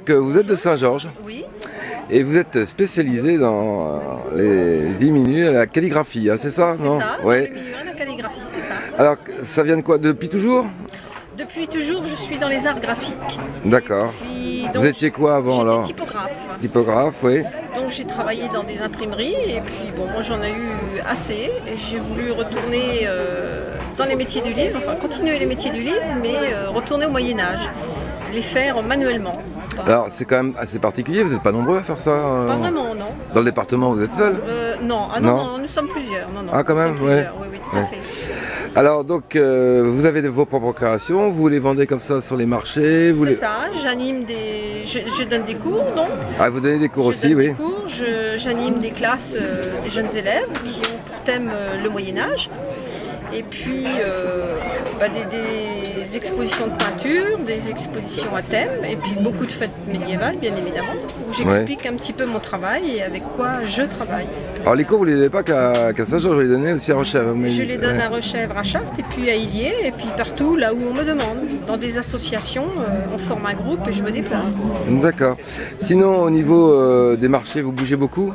donc vous êtes de Saint-Georges Oui, et vous êtes spécialisé dans les diminués à la calligraphie, hein, c'est ça? c'est ça, Ouais. le milieu de la calligraphie, c'est ça. Alors, ça vient de quoi? Depuis toujours? Depuis toujours, je suis dans les arts graphiques. D'accord. Puis, Vous étiez quoi avant alors? J'étais typographe. Typographe, oui. Donc j'ai travaillé dans des imprimeries et puis bon, moi j'en ai eu assez et j'ai voulu retourner dans les métiers du livre, enfin continuer les métiers du livre, mais retourner au Moyen-Âge, les faire manuellement. Alors, c'est quand même assez particulier, vous n'êtes pas nombreux à faire ça? Pas vraiment, non. Dans le département, vous êtes seul? Non. Non, nous sommes plusieurs. Non, Ah, quand même, ouais. Oui, tout à fait. Alors, donc, vous avez vos propres créations, vous les vendez comme ça sur les marchés? C'est ça, j'anime je donne des cours, donc. Ah, vous donnez des cours aussi, Je donne oui. des cours, j'anime des classes des jeunes élèves qui ont pour thème le Moyen-Âge. Et puis des expositions de peinture, des expositions à thème, et puis beaucoup de fêtes médiévales, bien évidemment, où j'explique un petit peu mon travail et avec quoi je travaille. Alors les cours, vous ne les donnez pas qu'à Saint-Georges, vous les donnez aussi à Rechèvre? Je les donne à Rechèvre, à Chartres, et puis à Illiers, et puis partout là où on me demande. Dans des associations, on forme un groupe et je me déplace. D'accord. Sinon, au niveau des marchés, vous bougez beaucoup?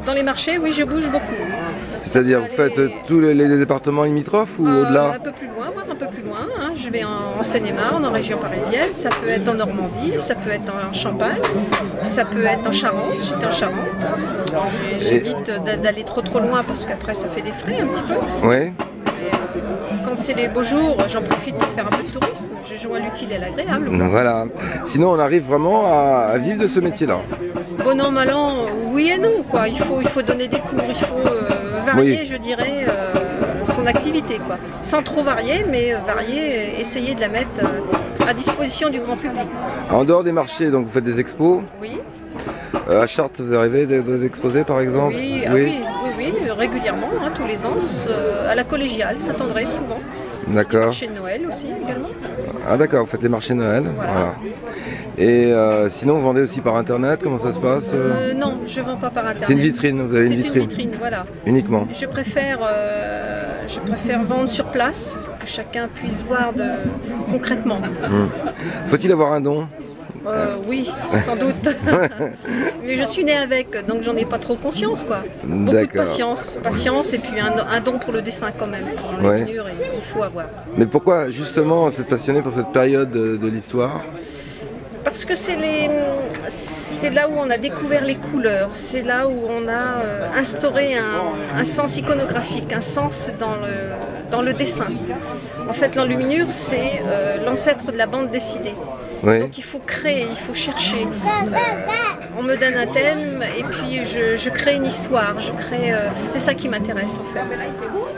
Dans les marchés, oui, je bouge beaucoup. C'est-à-dire, vous faites tous les départements limitrophes ou au-delà? Un peu plus loin, voire un peu plus loin. Hein. Je vais en Seine-et-Marne, en région parisienne, ça peut être en Normandie, ça peut être en Champagne, ça peut être en Charente. J'étais en Charente. J'évite d'aller trop loin parce qu'après ça fait des frais un petit peu. Oui. Quand c'est les beaux jours, j'en profite pour faire un peu de tourisme. Je joins l'utile et l'agréable. Voilà. Sinon, on arrive vraiment à vivre de ce métier-là. Bon an, mal an, oui et non, quoi. Il faut donner des cours, il faut varier, je dirais, son activité, quoi. Sans trop varier, mais varier, essayer de la mettre à disposition du grand public. En dehors des marchés, donc vous faites des expos? Oui. À Chartres, vous arrivez d'exposer par exemple? Oui, oui, régulièrement, hein, tous les ans, à la collégiale, Saint-André souvent. D'accord. Marché de Noël aussi également. Ah d'accord, vous faites les marchés Noël. Voilà. Et sinon, vous vendez aussi par internet, comment ça se passe? Non, je ne vends pas par internet. C'est une vitrine, vous avez une vitrine? C'est une vitrine, voilà. Uniquement? Je préfère vendre sur place, que chacun puisse voir concrètement. Faut-il avoir un don? Oui, sans doute. Mais je suis née avec, donc j'en ai pas trop conscience, quoi. Beaucoup de patience et puis un don pour le dessin quand même. Pour l'écriture, il faut avoir. Mais pourquoi justement vous êtes passionné pour cette période de l'histoire? Parce que c'est là où on a découvert les couleurs, c'est là où on a instauré un sens iconographique, un sens dans le dessin. En fait, l'enluminure, c'est l'ancêtre de la bande dessinée. Oui. Donc il faut créer, il faut chercher. On me donne un thème et puis je crée une histoire. C'est ça qui m'intéresse en fait.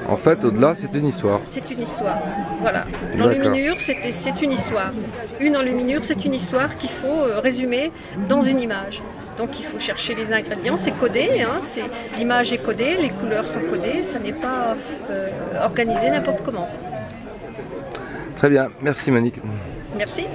En fait, au-delà, c'est une histoire. C'est une histoire. Voilà. L'enluminure, c'est une histoire. Une enluminure, c'est une histoire qu'il faut résumer dans une image. Donc il faut chercher les ingrédients, c'est codé, hein, l'image est codée, les couleurs sont codées, ça n'est pas organisé n'importe comment. Très bien, merci Monique. Merci.